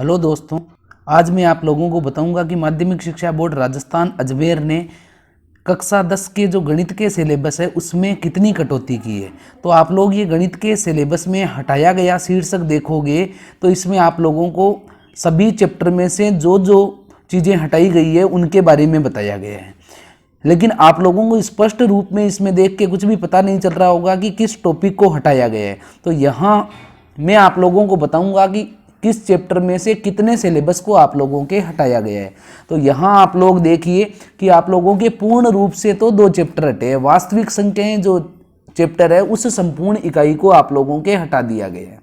Hello दोस्तों, आज मैं आप लोगों को बताऊंगा कि माध्यमिक शिक्षा बोर्ड राजस्थान अजमेर ने कक्षा 10 के जो गणित के सिलेबस है उसमें कितनी कटौती की है। तो आप लोग ये गणित के सिलेबस में हटाया गया शीर्षक देखोगे तो इसमें आप लोगों को सभी चैप्टर में से जो जो चीज़ें हटाई गई है उनके बारे में बताया गया है। लेकिन आप लोगों को स्पष्ट रूप में इसमें देख के कुछ भी पता नहीं चल रहा होगा कि किस टॉपिक को हटाया गया है। तो यहाँ मैं आप लोगों को बताऊंगा कि किस चैप्टर में से कितने सिलेबस को आप लोगों के हटाया गया है। तो यहाँ आप लोग देखिए कि आप लोगों के पूर्ण रूप से तो 2 चैप्टर हटे हैं। वास्तविक संख्याएं जो चैप्टर है उस संपूर्ण इकाई को आप लोगों के हटा दिया गया है।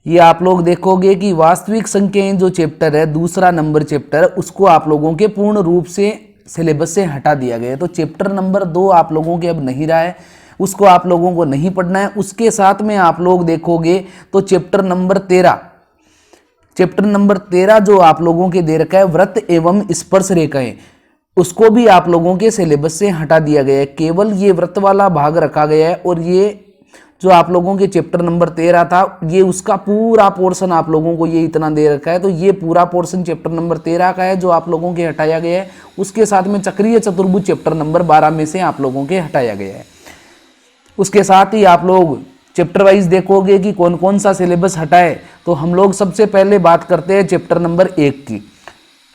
ये आप लोग देखोगे कि वास्तविक संख्याएं जो चैप्टर है, दूसरा नंबर चैप्टर, उसको आप लोगों के पूर्ण रूप से सिलेबस से हटा दिया गया है। तो चैप्टर नंबर 2 आप लोगों के अब नहीं रहा है, उसको आप लोगों को नहीं पढ़ना है। उसके साथ में आप लोग देखोगे तो चैप्टर नंबर 13 जो आप लोगों के दे रखा है वृत्त एवं स्पर्श रेखाएं, उसको भी आप लोगों के सिलेबस से हटा दिया गया है। केवल ये वृत्त वाला भाग रखा गया है और ये जो आप लोगों के चैप्टर नंबर 13 था ये उसका पूरा पोर्शन आप लोगों को ये इतना दे रखा है। तो ये पूरा पोर्शन चैप्टर नंबर 13 का है जो आप लोगों के हटाया गया है। उसके साथ में चक्रीय चतुर्भुज चैप्टर नंबर 12 में से आप लोगों के हटाया गया है। उसके साथ ही आप लोग चैप्टर वाइज देखोगे कि कौन कौन सा सिलेबस हटा है। तो हम लोग सबसे पहले बात करते हैं चैप्टर नंबर 1 की,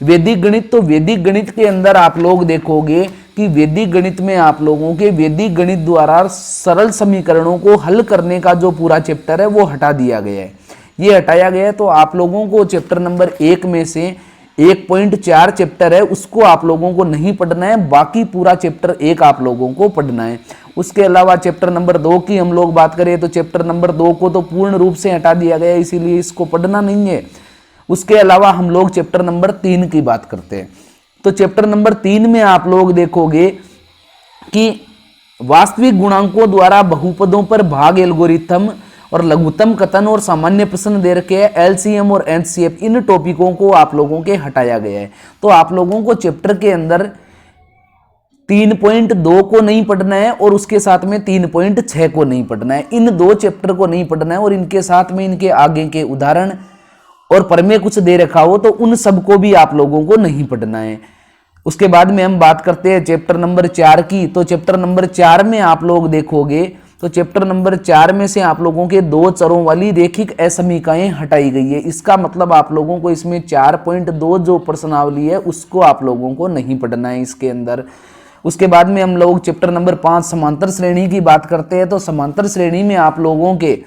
वैदिक गणित। तो वैदिक गणित के अंदर आप लोग देखोगे कि वैदिक गणित में आप लोगों के वैदिक गणित द्वारा सरल समीकरणों को हल करने का जो पूरा चैप्टर है वो हटा दिया गया है। ये हटाया गया है। तो आप लोगों को चैप्टर नंबर 1 में से 1.4 चैप्टर है उसको आप लोगों को नहीं पढ़ना है, बाकी पूरा चैप्टर 1 आप लोगों को पढ़ना है। उसके अलावा चैप्टर नंबर 2 की हम लोग बात करें तो चैप्टर नंबर 2 को तो पूर्ण रूप से हटा दिया गया है, इसीलिए इसको पढ़ना नहीं है। उसके अलावा हम लोग चैप्टर नंबर 3 की बात करते हैं। तो चैप्टर नंबर 3 में आप लोग देखोगे कि वास्तविक गुणांकों द्वारा बहुपदों पर भाग एल्गोरिथम और लघुत्तम कथन और सामान्य प्रश्न दे रखे हैं, एलसीएम और एचसीएफ, इन टॉपिकों को आप लोगों के हटाया गया है। तो आप लोगों को चैप्टर के अंदर 3.2 को नहीं पढ़ना है और उसके साथ में 3.6 को नहीं पढ़ना है। इन 2 चैप्टर को नहीं पढ़ना है और इनके साथ में इनके आगे के उदाहरण और प्रमेय कुछ दे रखा हो तो उन सबको भी आप लोगों को नहीं पढ़ना है। उसके बाद में हम बात करते हैं चैप्टर नंबर 4 की। तो चैप्टर नंबर 4 में आप लोग देखोगे तो चैप्टर नंबर 4 में से आप लोगों के 2 चरों वाली रेखिक असमीकाएं हटाई गई है। इसका मतलब आप लोगों को इसमें 4.2 जो प्रश्नावली है उसको आप लोगों को नहीं पढ़ना है इसके अंदर। उसके बाद में हम लोग चैप्टर नंबर 5 समांतर श्रेणी की बात करते हैं। तो समांतर श्रेणी में आप लोगों के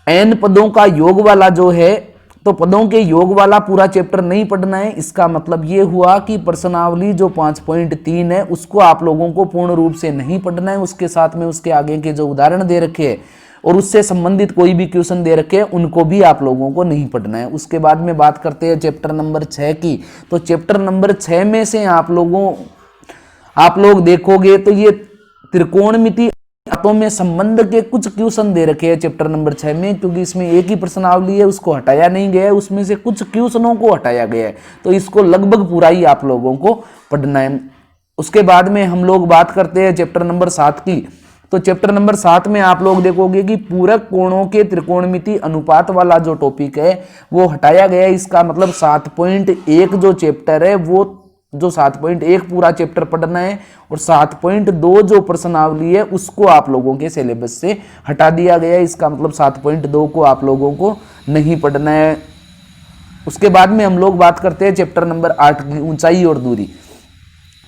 n पदों का योग वाला जो है, तो पदों के योग वाला पूरा चैप्टर नहीं पढ़ना है। इसका मतलब ये हुआ कि प्रश्नावली जो 5.3 है उसको आप लोगों को पूर्ण रूप से नहीं पढ़ना है। उसके साथ में उसके आगे के जो उदाहरण दे रखे हैं और उससे संबंधित कोई भी क्वेश्चन दे रखे हैं उनको भी आप लोगों को नहीं पढ़ना है। उसके बाद में बात करते हैं चैप्टर नंबर 6 की। तो चैप्टर नंबर 6 में से आप लोग देखोगे तो ये त्रिकोणमिति बातों में संबंध के कुछ क्वेश्चन दे रखे हैं चैप्टर नंबर 6 में, क्योंकि इसमें एक ही प्रश्नावली है उसको हटाया नहीं गया है, उसमें से कुछ क्वेश्चनों को हटाया गया है। तो इसको लगभग पूरा ही आप लोगों को पढ़ना है। उसके बाद में हम लोग बात करते हैं चैप्टर नंबर 7 की। तो चैप्टर नंबर 7 में आप लोग देखोगे कि पूरक कोणों के त्रिकोणमिति अनुपात वाला जो टॉपिक है वो हटाया गया है। इसका मतलब 7.1 जो चैप्टर है वो जो 7.1 पूरा चैप्टर पढ़ना है और 7.2 जो प्रश्नावली है उसको आप लोगों के सिलेबस से हटा दिया गया है। इसका मतलब 7.2 को आप लोगों को नहीं पढ़ना है। उसके बाद में हम लोग बात करते हैं चैप्टर नंबर 8 की, ऊंचाई और दूरी।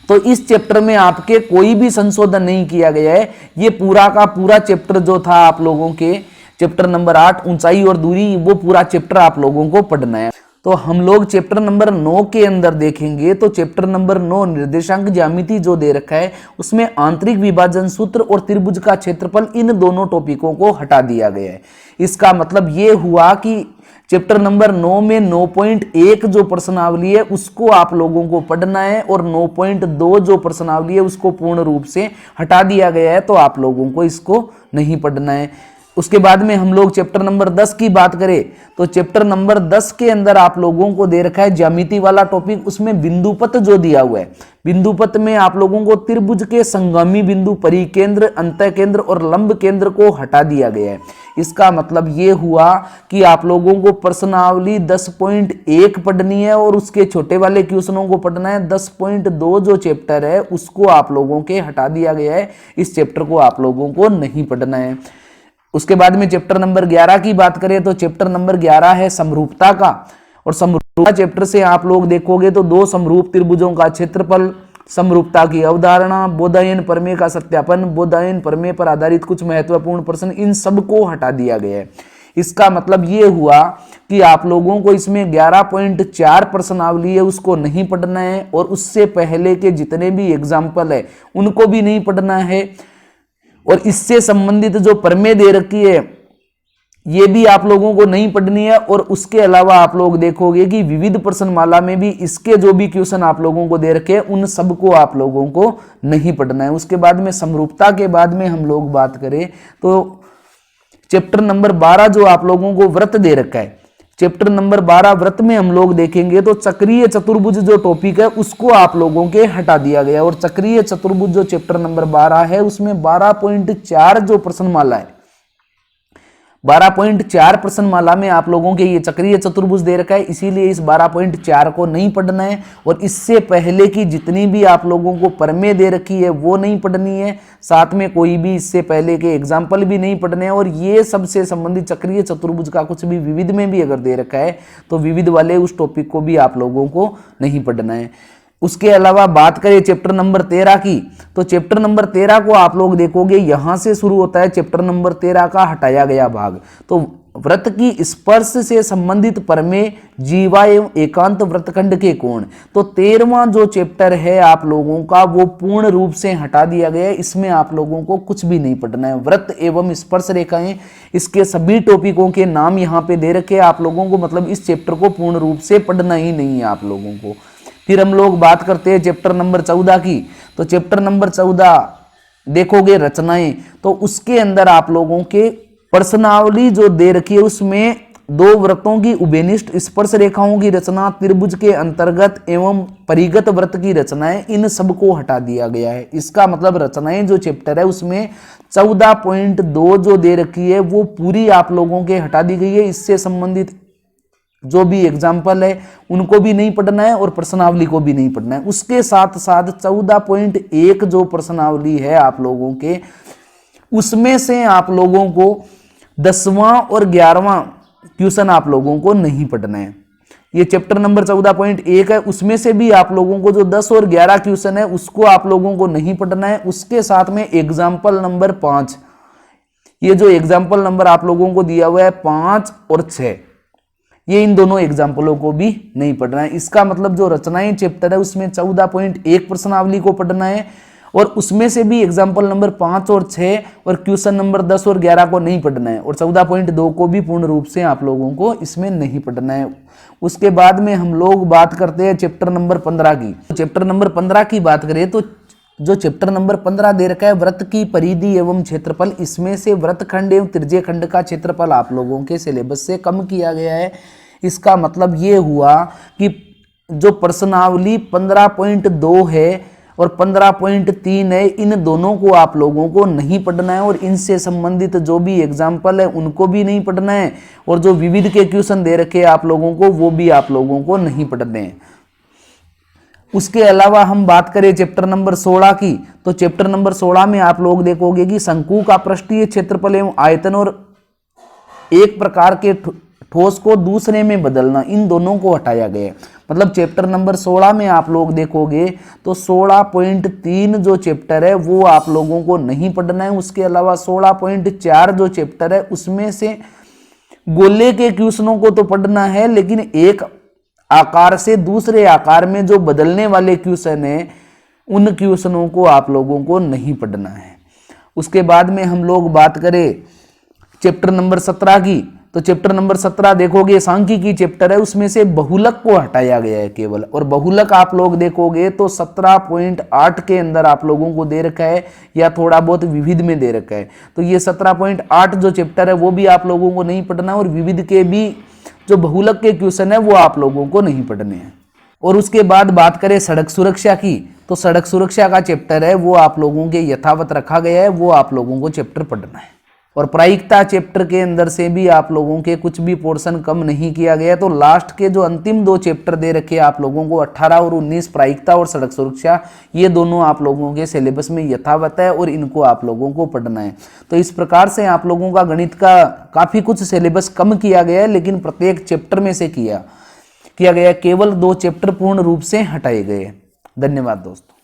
तो इस चैप्टर में आपके कोई भी संशोधन नहीं किया गया है। ये पूरा का पूरा चैप्टर जो था आप लोगों के चैप्टर नंबर 8 ऊंचाई और दूरी, वो पूरा चैप्टर आप लोगों को पढ़ना है। तो हम लोग चैप्टर नंबर 9 के अंदर देखेंगे। तो चैप्टर नंबर 9 निर्देशांक ज्यामिति जो दे रखा है उसमें आंतरिक विभाजन सूत्र और त्रिभुज का क्षेत्रफल, इन दोनों टॉपिकों को हटा दिया गया है। इसका मतलब ये हुआ कि चैप्टर नंबर 9 में 9.1 जो प्रश्नावली है उसको आप लोगों को पढ़ना है और 9.2 जो प्रश्नावली है उसको पूर्ण रूप से हटा दिया गया है। तो आप लोगों को इसको नहीं पढ़ना है। उसके बाद में हम लोग चैप्टर नंबर 10 की बात करें तो चैप्टर नंबर 10 के अंदर आप लोगों को दे रखा है ज्यामिति वाला टॉपिक। उसमें बिंदुपथ जो दिया हुआ है, बिंदुपथ में आप लोगों को त्रिभुज के संगामी बिंदु, परिकेंद्र, अंतःकेंद्र और लंब केंद्र को हटा दिया गया है। इसका मतलब ये हुआ कि आप लोगों को प्रश्नावली 10.1 पढ़नी है और उसके छोटे वाले क्वेश्चनों को पढ़ना है। 10.2 जो चैप्टर है उसको आप लोगों के हटा दिया गया है, इस चैप्टर को आप लोगों को नहीं पढ़ना है। उसके बाद में चैप्टर नंबर 11 की बात करें तो चैप्टर नंबर 11 है समरूपता का, और समरूपता चैप्टर से आप लोग देखोगे तो दो समरूप त्रिभुजों का क्षेत्रफल, समरूपता की अवधारणा, बोधायन प्रमेय का सत्यापन, बोधायन प्रमेय पर आधारित कुछ महत्वपूर्ण प्रश्न, इन सब को हटा दिया गया है। इसका मतलब ये हुआ कि आप लोगों को इसमें 11.4 प्रश्नावली है उसको नहीं पढ़ना है, और उससे पहले के जितने भी एग्जाम्पल है उनको भी नहीं पढ़ना है, और इससे संबंधित जो प्रमेय दे रखी है ये भी आप लोगों को नहीं पढ़नी है। और उसके अलावा आप लोग देखोगे कि विविध प्रश्नमाला में भी इसके जो भी क्वेश्चन आप लोगों को दे रखे हैं उन सबको आप लोगों को नहीं पढ़ना है। उसके बाद में समरूपता के बाद में हम लोग बात करें तो चैप्टर नंबर 12 जो आप लोगों को वृत्त दे रखा है, चैप्टर नंबर 12 वृत्त में हम लोग देखेंगे तो चक्रीय चतुर्भुज जो टॉपिक है उसको आप लोगों के हटा दिया गया। और चक्रीय चतुर्भुज जो चैप्टर नंबर 12 है उसमें 12.4 जो प्रश्नमाला है, 12.4 प्रश्नमाला में आप लोगों के ये चक्रीय चतुर्भुज दे रखा है, इसीलिए इस 12.4 को नहीं पढ़ना है। और इससे पहले की जितनी भी आप लोगों को प्रमेय दे रखी है वो नहीं पढ़नी है, साथ में कोई भी इससे पहले के एग्जाम्पल भी नहीं पढ़ने हैं। और ये सबसे संबंधित चक्रीय चतुर्भुज का कुछ भी विविध में भी अगर दे रखा है तो विविध वाले उस टॉपिक को भी आप लोगों को नहीं पढ़ना है। उसके अलावा बात करें चैप्टर नंबर 13 की तो चैप्टर नंबर 13 को आप लोग देखोगे यहां से शुरू होता है चैप्टर नंबर 13 का हटाया गया भाग। तो वृत्त की स्पर्श से संबंधित प्रमेय, जीवा एवं एकांत वृत्तखंड के कोण, तो 13वां जो चैप्टर है आप लोगों का वो पूर्ण रूप से हटा दिया गया है। इसमें आप लोगों को कुछ भी नहीं पढ़ना है। वृत्त एवं स्पर्श रेखाएं, इसके सभी टॉपिकों के नाम यहाँ पे दे रखे आप लोगों को, मतलब इस चैप्टर को पूर्ण रूप से पढ़ना ही नहीं है आप लोगों को। फिर हम लोग बात करते हैं चैप्टर नंबर 14 की। तो चैप्टर नंबर 14 देखोगे रचनाएं, तो उसके अंदर आप लोगों के प्रश्नावली जो दे रखी है उसमें दो वृत्तों की उभयनिष्ठ स्पर्श रेखाओं की रचना, त्रिभुज के अंतर्गत एवं परिगत वृत्त की रचनाएं, इन सबको हटा दिया गया है। इसका मतलब रचनाएं जो चैप्टर है उसमें 14.2 जो दे रखी है वो पूरी आप लोगों के हटा दी गई है। इससे संबंधित जो भी एग्जाम्पल है उनको भी नहीं पढ़ना है और प्रश्नावली को भी नहीं पढ़ना है। उसके साथ साथ 14.1 जो प्रश्नावली है आप लोगों के, उसमें से आप लोगों को 10वां और 11वां क्वेश्चन आप लोगों को नहीं पढ़ना है। ये चैप्टर नंबर 14.1 है, उसमें से भी आप लोगों को जो 10 और 11 क्वेश्चन है उसको आप लोगों को नहीं पढ़ना है। उसके साथ में एग्जाम्पल नंबर 5, ये जो एग्जाम्पल नंबर आप लोगों को दिया हुआ है 5 और 6, ये इन दोनों एग्जाम्पलों को भी नहीं पढ़ना है। इसका मतलब जो रचनाएं चैप्टर है उसमें 14.1 प्रश्नावली को पढ़ना है और उसमें से भी एग्जाम्पल नंबर 5 और 6 और क्वेश्चन नंबर 10 और 11 को नहीं पढ़ना है, और 14.2 को भी पूर्ण रूप से आप लोगों को इसमें नहीं पढ़ना है। उसके बाद में हम लोग बात करते हैं चैप्टर नंबर 15 की। चैप्टर नंबर 15 की बात करें तो जो चैप्टर नंबर 15 दे रखा है वृत्त की परिधि एवं क्षेत्रफल, इसमें से वृत्तखंड एवं त्रिज्य खंड का क्षेत्रफल आप लोगों के सिलेबस से कम किया गया है। इसका मतलब ये हुआ कि जो प्रश्नावली 15.2 है और 15.3 है, इन दोनों को आप लोगों को नहीं पढ़ना है और इनसे संबंधित जो भी एग्जाम्पल है उनको भी नहीं पढ़ना है, और जो विविध के क्वेश्चन दे रखे आप लोगों को वो भी आप लोगों को नहीं पढ़ने हैं। उसके अलावा हम बात करें चैप्टर नंबर 16 की, तो चैप्टर नंबर 16 में आप लोग देखोगे कि शंकु का पृष्ठीय क्षेत्रफल एवं आयतन और एक प्रकार के ठोस को दूसरे में बदलना, इन दोनों को हटाया गया। मतलब चैप्टर नंबर 16 में आप लोग देखोगे तो 16.3 जो चैप्टर है वो आप लोगों को नहीं पढ़ना है। उसके अलावा 16.4 जो चैप्टर है उसमें से गोले के क्वेश्चनों को तो पढ़ना है, लेकिन एक आकार से दूसरे आकार में जो बदलने वाले क्वेश्चन है उन क्वेश्चनों को आप लोगों को नहीं पढ़ना है। उसके बाद में हम लोग बात करें चैप्टर नंबर 17 की, तो चैप्टर नंबर 17 देखोगे सांख्यिकी चैप्टर है, उसमें से बहुलक को हटाया गया है केवल। और बहुलक आप लोग देखोगे तो 17.8 के अंदर आप लोगों को दे रखा है या थोड़ा बहुत विविध में दे रखा है। तो ये 17.8 जो चैप्टर है वो भी आप लोगों को नहीं पढ़ना, और विविध के भी जो बहुलक के क्वेश्चन है वो आप लोगों को नहीं पढ़ने हैं। और उसके बाद बात करें सड़क सुरक्षा की, तो सड़क सुरक्षा का चैप्टर है वो आप लोगों के यथावत रखा गया है, वो आप लोगों को चैप्टर पढ़ना है। और प्रायिकता चैप्टर के अंदर से भी आप लोगों के कुछ भी पोर्शन कम नहीं किया गया। तो लास्ट के जो अंतिम 2 चैप्टर दे रखे आप लोगों को 18 और 19, प्रायिकता और सड़क सुरक्षा, ये दोनों आप लोगों के सिलेबस में यथावत है और इनको आप लोगों को पढ़ना है। तो इस प्रकार से आप लोगों का गणित का काफ़ी कुछ सिलेबस कम किया गया है, लेकिन प्रत्येक चैप्टर में से किया गया, केवल 2 चैप्टर पूर्ण रूप से हटाए गए। धन्यवाद दोस्तों।